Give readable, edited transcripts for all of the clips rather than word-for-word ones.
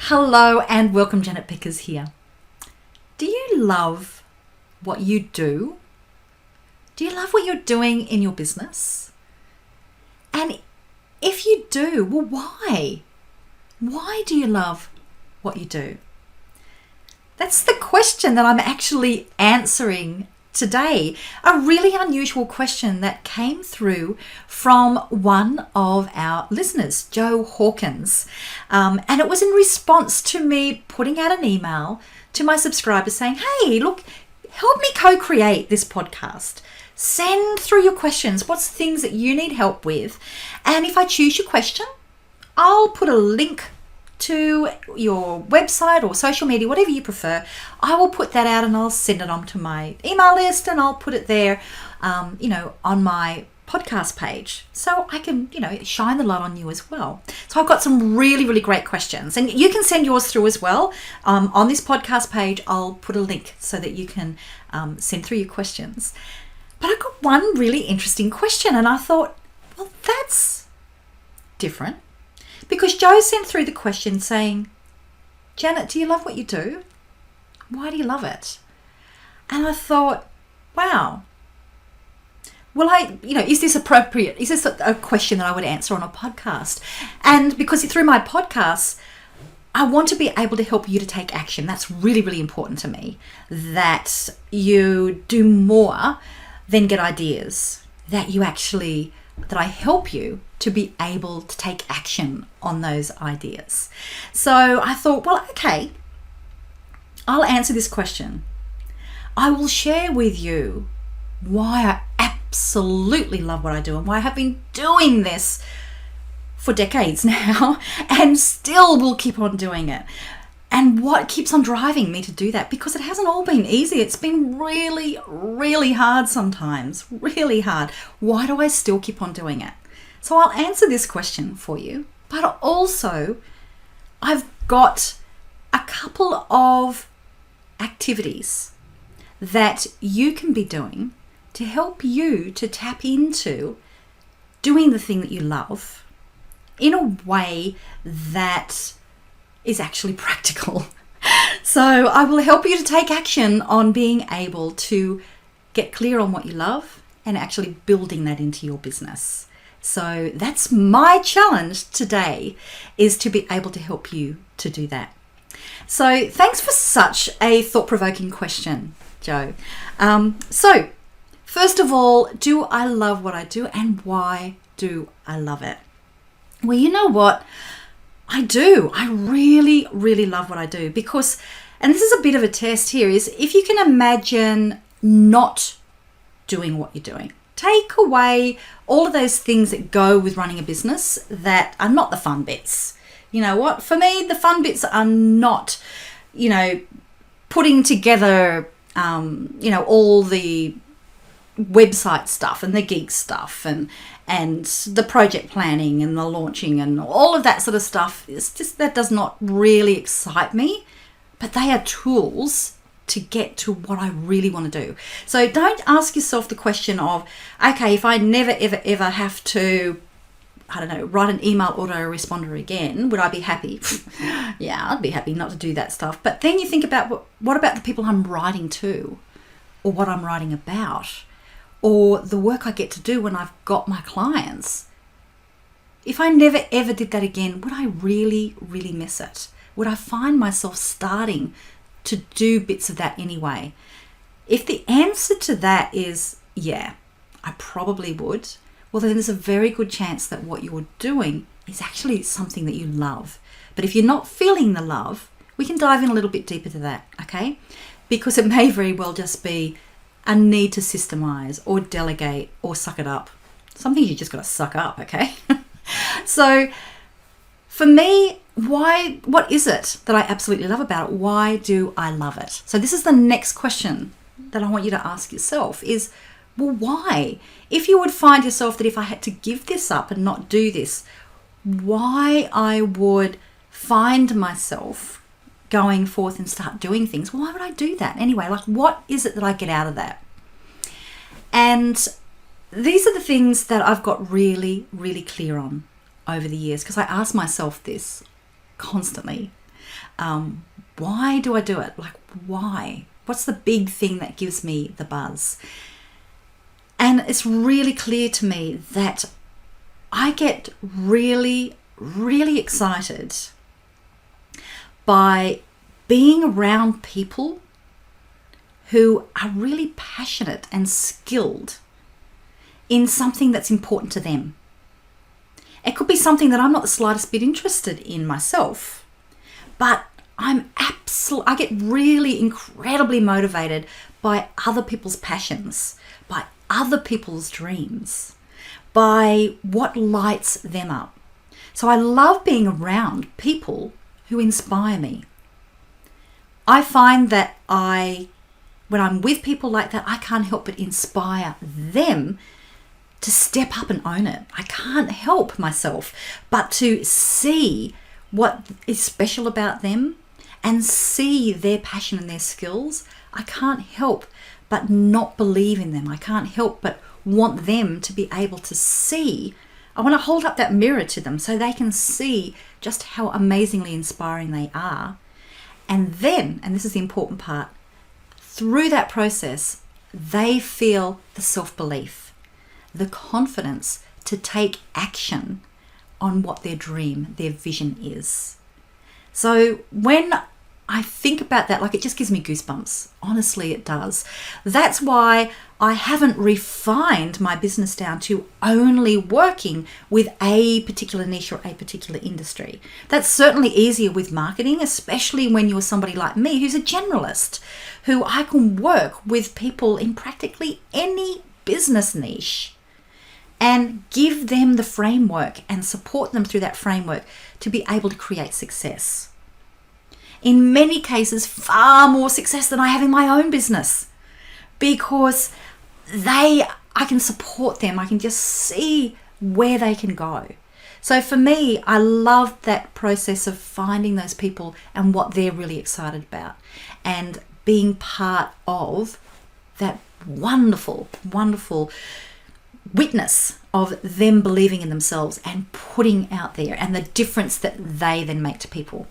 Hello and welcome, Janet Beckers here. Do you love what you do? Do you love what you're doing in your business? And if you do, well, why? Why do you love what you do? That's the question that I'm actually answering today. A really unusual question that came through from one of our listeners, Joe Hawkins. And it was in response to me putting out an email to my subscribers saying, hey, look, help me co-create this podcast. Send through your questions. What's things that you need help with? And if I choose your question, I'll put a link to your website or social media, whatever you prefer. I will put that out and I'll send it on to my email list and I'll put it there, on my podcast page so I can, shine the light on you as well. So I've got some really, really great questions and you can send yours through as well. On this podcast page, I'll put a link so that you can send through your questions. But I got one really interesting question and I thought, well, that's different. Because Joe sent through the question saying, Janet, do you love what you do? Why do you love it? And I thought, wow. Well, is this appropriate? Is this a question that I would answer on a podcast? And because through my podcasts, I want to be able to help you to take action. That's really, really important to me. That you do more than get ideas. That I help you to be able to take action on those ideas. So I thought, well, okay, I'll answer this question. I will share with you why I absolutely love what I do and why I have been doing this for decades now and still will keep on doing it. And what keeps on driving me to do that, because it hasn't all been easy. It's been really, really hard sometimes, really hard. Why do I still keep on doing it? So I'll answer this question for you, but also I've got a couple of activities that you can be doing to help you to tap into doing the thing that you love in a way that is actually practical. So I will help you to take action on being able to get clear on what you love and actually building that into your business. So that's my challenge today, is to be able to help you to do that. So thanks for such a thought-provoking question, Joe. So first of all, do I love what I do and why do I love it? Well, you know what? I do. I really, really love what I do because, and this is a bit of a test here, is if you can imagine not doing what you're doing. Take away all of those things that go with running a business that are not the fun bits. You know what? For me, the fun bits are not, putting together, all the website stuff and the gig stuff and the project planning and the launching and all of that sort of stuff. It's just, that does not really excite me, but they are tools to get to what I really want to do. So don't ask yourself the question of, okay, if I never, ever, ever have to, write an email autoresponder again, would I be happy? Yeah, I'd be happy not to do that stuff. But then you think about, what about the people I'm writing to, or what I'm writing about, or the work I get to do when I've got my clients? If I never ever did that again, would I really, really miss it? Would I find myself starting to do bits of that anyway? If the answer to that is, yeah, I probably would, well, then there's a very good chance that what you're doing is actually something that you love. But if you're not feeling the love, we can dive in a little bit deeper to that, okay? Because it may very well just be a need to systemize or delegate or suck it up. Some things you just got to suck up, okay? So for me, what is it that I absolutely love about it? Why do I love it? So this is the next question that I want you to ask yourself is, well, why? If you would find yourself that if I had to give this up and not do this, why I would find myself going forth and start doing things, why would I do that anyway? Like, what is it that I get out of that? And these are the things that I've got really, really clear on over the years, because I ask myself this constantly. Why do I do it? Like, why? What's the big thing that gives me the buzz? And it's really clear to me that I get really, really excited by being around people who are really passionate and skilled in something that's important to them. It could be something that I'm not the slightest bit interested in myself, but I get really incredibly motivated by other people's passions, by other people's dreams, by what lights them up. So I love being around people who inspire me. I find that when I'm with people like that, I can't help but inspire them to step up and own it. I can't help myself but to see what is special about them and see their passion and their skills. I can't help but not believe in them. I can't help but want them to be able to see. I want to hold up that mirror to them so they can see just how amazingly inspiring they are. And then, and this is the important part, through that process, they feel the self-belief, the confidence to take action on what their dream, their vision is. So when I think about that, like, it just gives me goosebumps. Honestly, it does. That's why I haven't refined my business down to only working with a particular niche or a particular industry. That's certainly easier with marketing, especially when you're somebody like me who's a generalist, who I can work with people in practically any business niche and give them the framework and support them through that framework to be able to create success. In many cases, far more success than I have in my own business, because I can support them. I can just see where they can go. So for me, I love that process of finding those people and what they're really excited about and being part of that wonderful, wonderful witness of them believing in themselves and putting out there and the difference that they then make to people.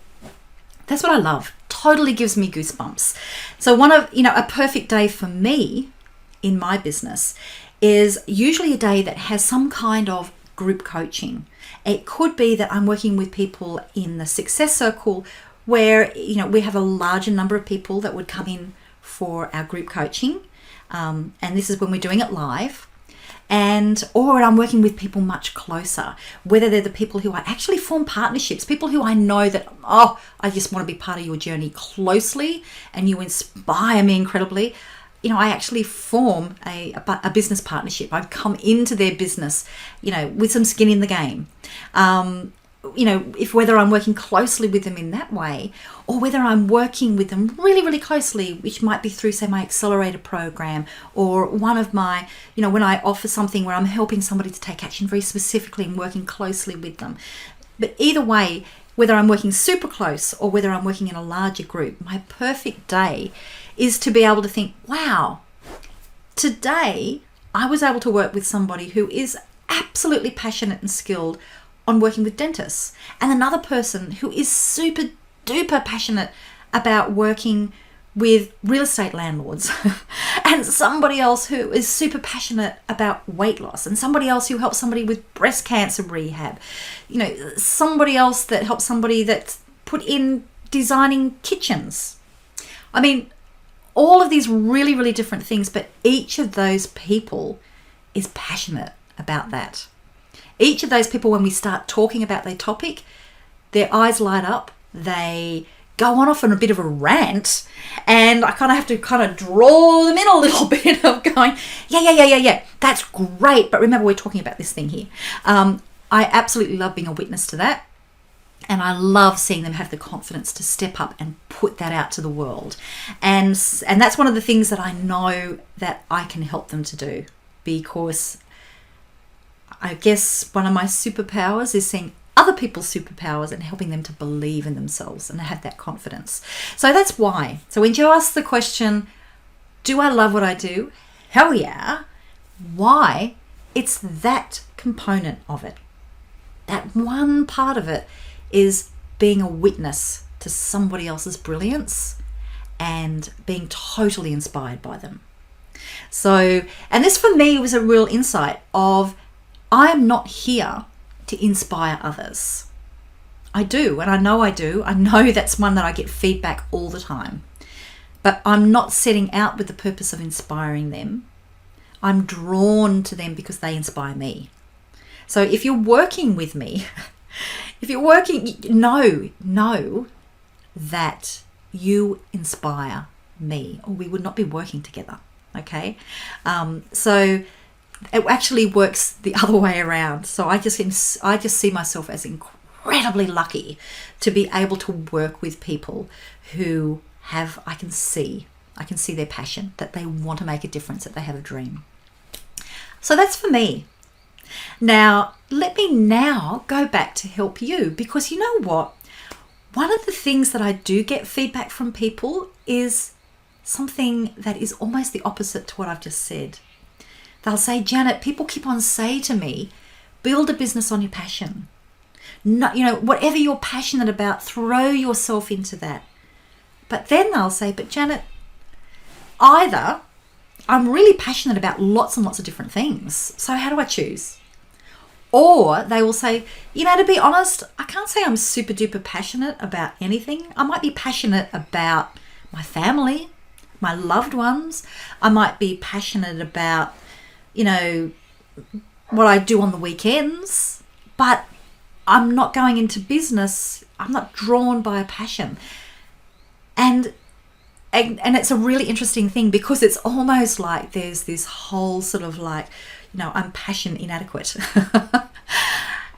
That's what I love. Totally gives me goosebumps. So a perfect day for me in my business is usually a day that has some kind of group coaching. It could be that I'm working with people in the success circle where, we have a larger number of people that would come in for our group coaching. And this is when we're doing it live. Or I'm working with people much closer, whether they're the people who I actually form partnerships, people who I know that, I just want to be part of your journey closely and you inspire me incredibly. I actually form a business partnership. I've come into their business, with some skin in the game. Whether I'm working closely with them in that way or whether I'm working with them really, really closely, which might be through, say, my accelerator program or one of my, when I offer something where I'm helping somebody to take action very specifically and working closely with them. But either way, whether I'm working super close or whether I'm working in a larger group, my perfect day is to be able to think, wow, today I was able to work with somebody who is absolutely passionate and skilled on working with dentists, and another person who is super duper passionate about working with real estate landlords and somebody else who is super passionate about weight loss, and somebody else who helps somebody with breast cancer rehab, somebody else that helps somebody that's put in designing kitchens. I mean, all of these really, really different things, but each of those people is passionate about that. Each of those people, when we start talking about their topic, their eyes light up, they go off on a bit of a rant, and I have to draw them in a little bit of going, yeah, that's great, but remember we're talking about this thing here. I absolutely love being a witness to that, and I love seeing them have the confidence to step up and put that out to the world. And that's one of the things that I know that I can help them to do, because I guess one of my superpowers is seeing other people's superpowers and helping them to believe in themselves and have that confidence. So that's why. So when Joe asks the question, do I love what I do? Hell yeah. Why? It's that component of it. That one part of it is being a witness to somebody else's brilliance and being totally inspired by them. So, and this for me was a real insight of, I'm not here to inspire others. I do, and I know I do. I know that's one that I get feedback all the time. But I'm not setting out with the purpose of inspiring them. I'm drawn to them because they inspire me. So if you're working with me, know that you inspire me, or we would not be working together. Okay, so it actually works the other way around. So I just see myself as incredibly lucky to be able to work with people who have, I can see their passion, that they want to make a difference, that they have a dream. So that's for me. Now, let me now go back to help you, because you know what? One of the things that I do get feedback from people is something that is almost the opposite to what I've just said. They'll say, Janet, people keep on saying to me, build a business on your passion. No, whatever you're passionate about, throw yourself into that. But then they'll say, but Janet, either I'm really passionate about lots and lots of different things, so how do I choose? Or they will say, to be honest, I can't say I'm super duper passionate about anything. I might be passionate about my family, my loved ones. I might be passionate about, what I do on the weekends, but I'm not going into business. I'm not drawn by a passion. And it's a really interesting thing, because it's almost like there's this whole sort of like, I'm passion inadequate.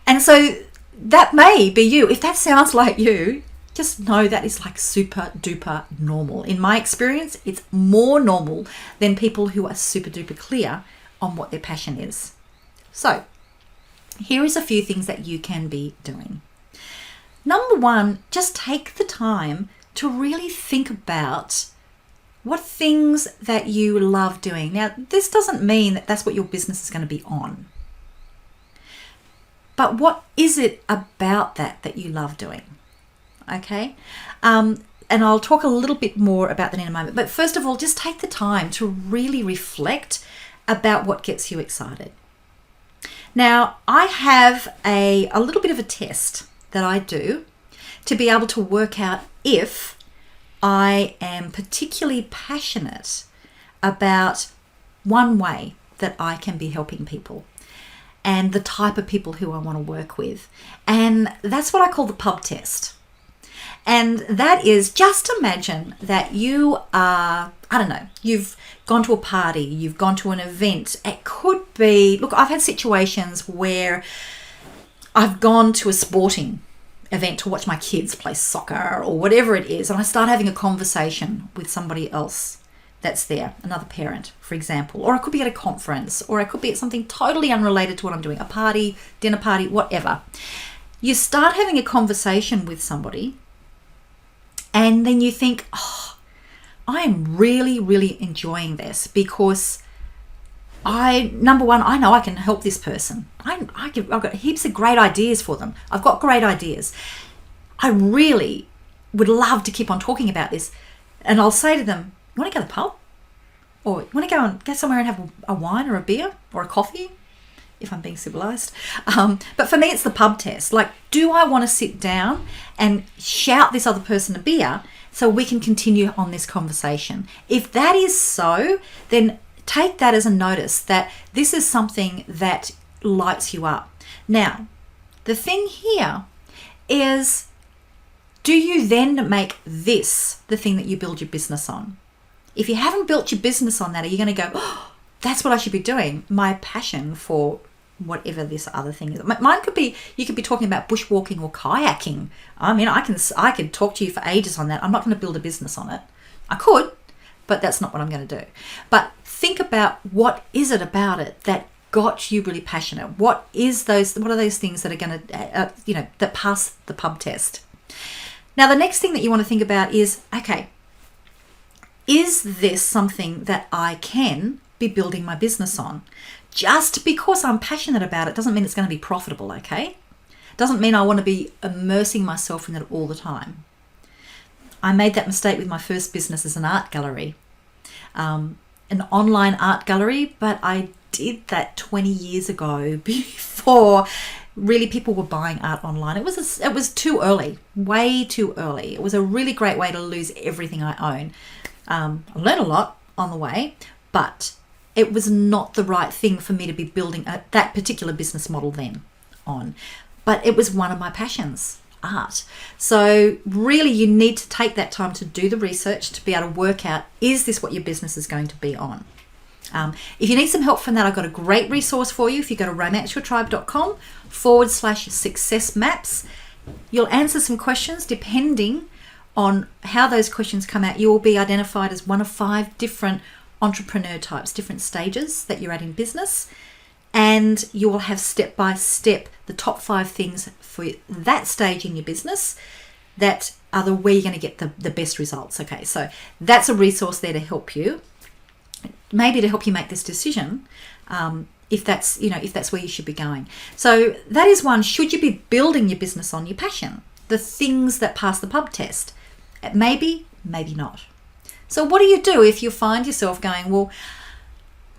And so that may be you. If that sounds like you, just know that is like super duper normal. In my experience, it's more normal than people who are super duper clear on what their passion is. So here is a few things that you can be doing. Number one, just take the time to really think about what things that you love doing. Now, this doesn't mean that that's what your business is going to be on. But what is it about that you love doing? Okay? And I'll talk a little bit more about that in a moment. But first of all, just take the time to really reflect about what gets you excited. Now, I have a little bit of a test that I do to be able to work out if I am particularly passionate about one way that I can be helping people and the type of people who I want to work with. And that's what I call the pub test. And that is, just imagine that you are, you've gone to a party, you've gone to an event. It could be, look, I've had situations where I've gone to a sporting event to watch my kids play soccer or whatever it is, and I start having a conversation with somebody else that's there, another parent, for example. Or I could be at a conference, or I could be at something totally unrelated to what I'm doing, a party, dinner party, whatever. You start having a conversation with somebody, and then you think, I am really, really enjoying this, because number one, I know I can help this person. I've got heaps of great ideas for them. I've got great ideas. I really would love to keep on talking about this. And I'll say to them, you want to go to the pub? Or you want to go and go somewhere and have a wine or a beer or a coffee? If I'm being civilized. But for me, it's the pub test. Like, do I want to sit down and shout this other person a beer so we can continue on this conversation? If that is so, then take that as a notice that this is something that lights you up. Now, the thing here is, do you then make this the thing that you build your business on? If you haven't built your business on that, are you going to go, that's what I should be doing? My passion for whatever this other thing is. Mine could be, you could be talking about bushwalking or kayaking. I mean, I could talk to you for ages on that. I'm not going to build a business on it. I could, but that's not what I'm going to do. But think about, what is it about it that got you really passionate? What are those things that are going to, that pass the pub test? Now, the next thing that you want to think about is, okay, is this something that I can be building my business on? Just because I'm passionate about it doesn't mean it's going to be profitable, okay? Doesn't mean I want to be immersing myself in it all the time. I made that mistake with my first business as an art gallery, an online art gallery, but I did that 20 years ago before really people were buying art online. It was too early, way too early. It was a really great way to lose everything I own. I learned a lot on the way, but it was not the right thing for me to be building that particular business model then on. But it was one of my passions, art. So really you need to take that time to do the research to be able to work out, is this what your business is going to be on? If you need some help from that, I've got a great resource for you. If you go to romanceyourtribe.com/success maps, you'll answer some questions. Depending on how those questions come out, you will be identified as one of 5 different entrepreneur types, different stages that you're at in business. And you will have step by step the top 5 things for that stage in your business that are where you're going to get the best results. Okay, so that's a resource there to help you. Maybe to help you make this decision, if that's where you should be going. So that is one. Should you be building your business on your passion, the things that pass the pub test? Maybe, maybe not. So what do you do if you find yourself going, well,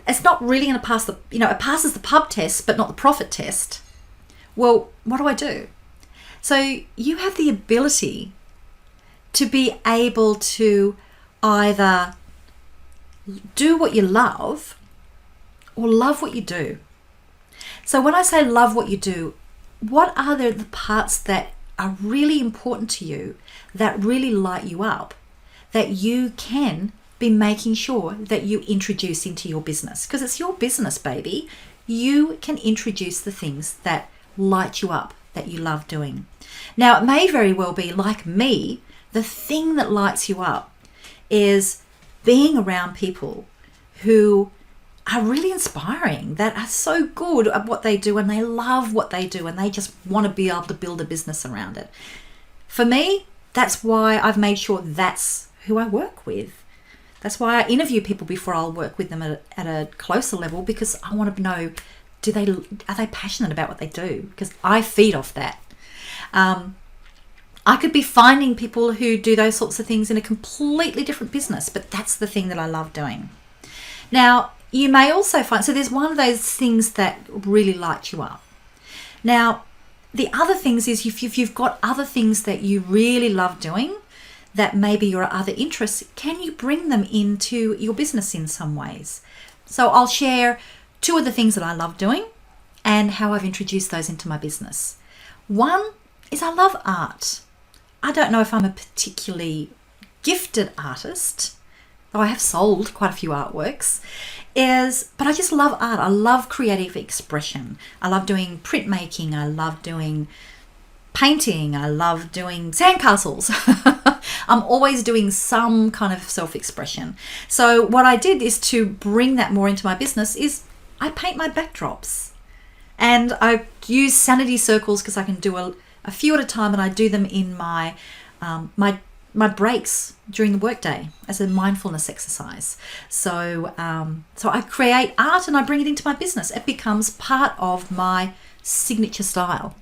it's not really going to pass it passes the pub test, but not the profit test. Well, what do I do? So you have the ability to be able to either do what you love or love what you do. So when I say love what you do, what are the parts that are really important to you, that really light you up, that you can be making sure that you introduce into your business? Because it's your business, baby. You can introduce the things that light you up, that you love doing. Now, it may very well be, like me, the thing that lights you up is being around people who are really inspiring, that are so good at what they do and they love what they do and they just want to be able to build a business around it. For me, that's why I've made sure that's who I work with. That's why I interview people before I'll work with them at a closer level, because I want to know, are they passionate about what they do? Because I feed off that. I could be finding people who do those sorts of things in a completely different business, but that's the thing that I love doing. Now, you may also find, so there's one of those things that really light you up. Now, the other things is if you've got other things that you really love doing, that maybe your other interests, can you bring them into your business in some ways? So I'll share 2 of the things that I love doing and how I've introduced those into my business. One is I love art. I don't know if I'm a particularly gifted artist, though I have sold quite a few artworks, but I just love art. I love creative expression. I love doing printmaking. I love doing painting. I love doing sandcastles. I'm always doing some kind of self-expression. So what I did is to bring that more into my business is I paint my backdrops. And I use sanity circles because I can do a few at a time, and I do them in my my breaks during the workday as a mindfulness exercise. So I create art and I bring it into my business. It becomes part of my signature style.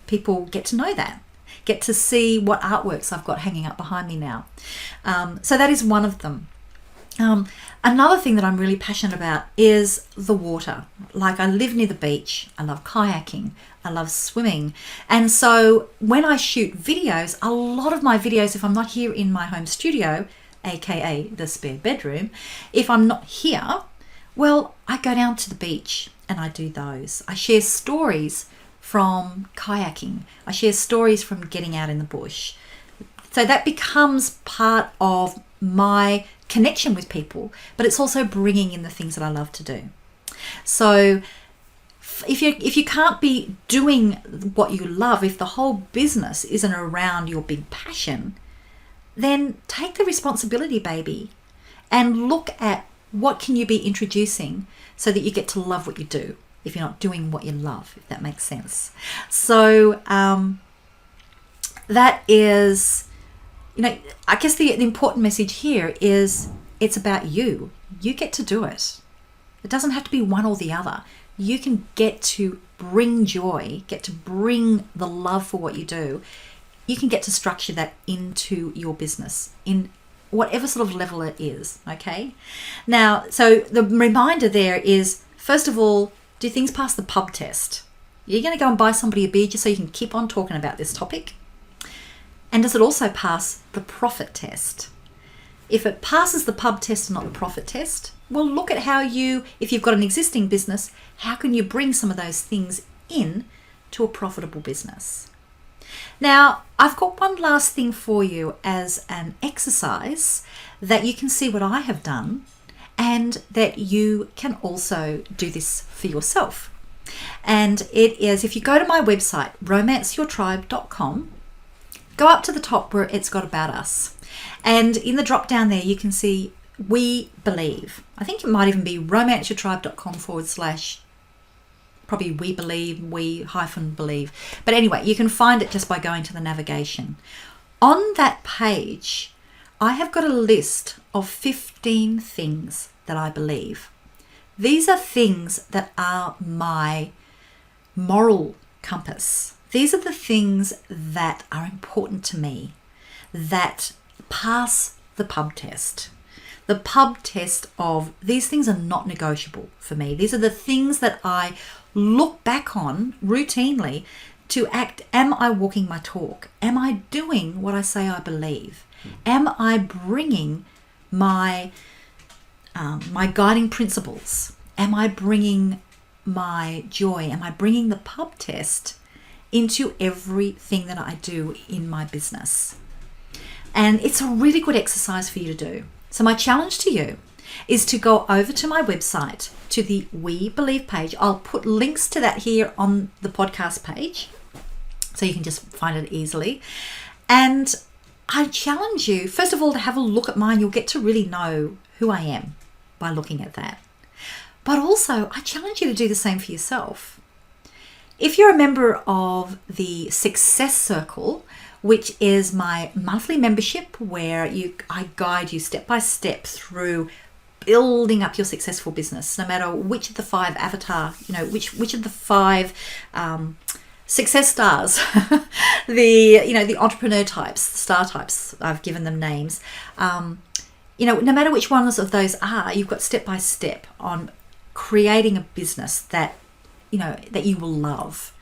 People get to know that, get to see what artworks I've got hanging up behind me now. So that is one of them. Another thing that I'm really passionate about is the water. Like, I live near the beach. I love kayaking. I love swimming. And so when I shoot videos, a lot of my videos, if I'm not here in my home studio, aka the spare bedroom, if I'm not here, well, I go down to the beach and I do those. I share stories from kayaking. I share stories from getting out in the bush. So that becomes part of my connection with people, but it's also bringing in the things that I love to do. So if you can't be doing what you love, if the whole business isn't around your big passion, then take the responsibility, baby, and look at what can you be introducing so that you get to love what you do if you're not doing what you love, if that makes sense. So that is, I guess the important message here is it's about you. You get to do it. It doesn't have to be one or the other. You can get to bring joy, get to bring the love for what you do you can get to structure that into your business in whatever sort of level it is, okay? Now, so the reminder there is, first of all, do things pass the pub test? You're going to go and buy somebody a beer just so you can keep on talking about this topic. And does it also pass the profit test? If it passes the pub test and not the profit test, well, look at how if you've got an existing business, how can you bring some of those things in to a profitable business? Now, I've got one last thing for you as an exercise that you can see what I have done and that you can also do this for yourself. And it is, if you go to my website, romanceyourtribe.com, go up to the top where it's got About Us. And in the drop down there, you can see We Believe. I think it might even be romanceyourtribe.com/ probably we believe. But anyway, you can find it just by going to the navigation. On that page, I have got a list of 15 things that I believe. These are things that are my moral compass. These are the things that are important to me, that pass the pub test. The pub test of these things are not negotiable for me. These are the things that I look back on routinely to act. Am I walking my talk? Am I doing what I say I believe? Am I bringing my guiding principles? Am I bringing my joy? Am I bringing the pub test into everything that I do in my business? And it's a really good exercise for you to do. So my challenge to you is to go over to my website, to the We Believe page. I'll put links to that here on the podcast page, so you can just find it easily. And I challenge you, first of all, to have a look at mine. You'll get to really know who I am by looking at that. But also, I challenge you to do the same for yourself. If you're a member of the Success Circle, which is my monthly membership where I guide you step by step through building up your successful business, no matter which of the 5 avatar, which of the 5 success stars, the entrepreneur types, the star types, I've given them names. No matter which ones of those are, you've got step by step on creating a business that you will love.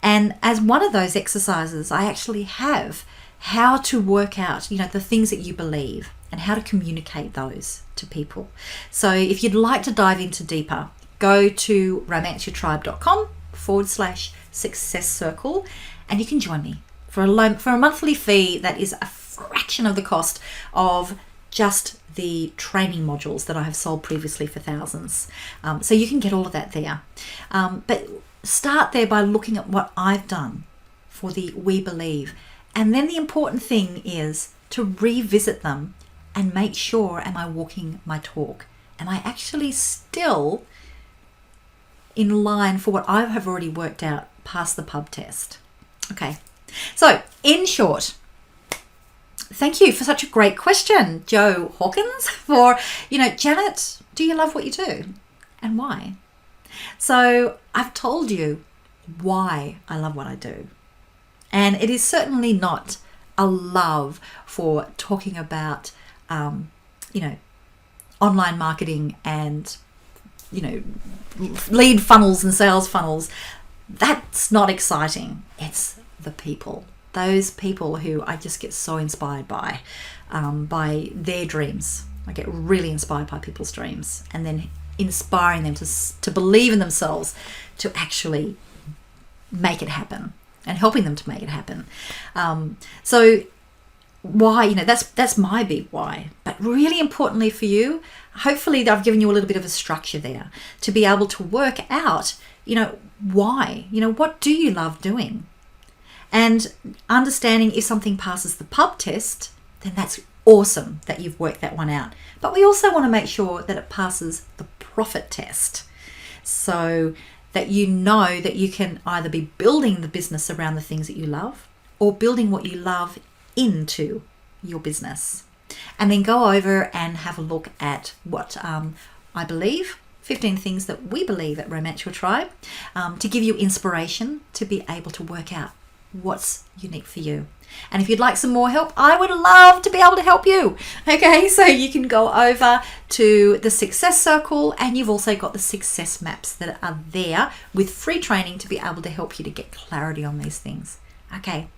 And as one of those exercises, I actually have how to work out, the things that you believe and how to communicate those to people. So if you'd like to dive into deeper, go to romanceyourtribe.com/success circle and you can join me for a monthly fee that is a fraction of the cost of just the training modules that I have sold previously for thousands. So you can get all of that there. But start there by looking at what I've done for the We Believe. And then the important thing is to revisit them and make sure, am I walking my talk? Am I actually still in line for what I have already worked out past the pub test? Okay. So in short, thank you for such a great question, Joe Hawkins, for, Janet, do you love what you do and why? So I've told you why I love what I do. And it is certainly not a love for talking about, online marketing and, lead funnels and sales funnels. That's not exciting. It's the people. Those people who I just get so inspired by their dreams. I get really inspired by people's dreams, and then inspiring them to believe in themselves to actually make it happen and helping them to make it happen. So why, that's my big why. But really importantly for you, hopefully I've given you a little bit of a structure there to be able to work out, why, what do you love doing? And understanding if something passes the pub test, then that's awesome that you've worked that one out. But we also want to make sure that it passes the profit test, so that you know that you can either be building the business around the things that you love or building what you love into your business. And then go over and have a look at what I believe, 15 things that we believe at Romance Your Tribe, to give you inspiration to be able to work out what's unique for you. And if you'd like some more help, I would love to be able to help you. Okay, so you can go over to the Success Circle, and you've also got the success maps that are there with free training to be able to help you to get clarity on these things. Okay.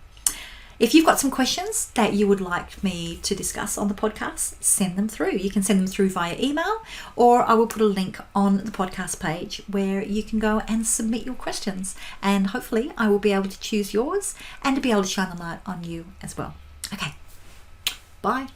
If you've got some questions that you would like me to discuss on the podcast, send them through. You can send them through via email, or I will put a link on the podcast page where you can go and submit your questions. And hopefully I will be able to choose yours and to be able to shine the light on you as well. Okay, bye.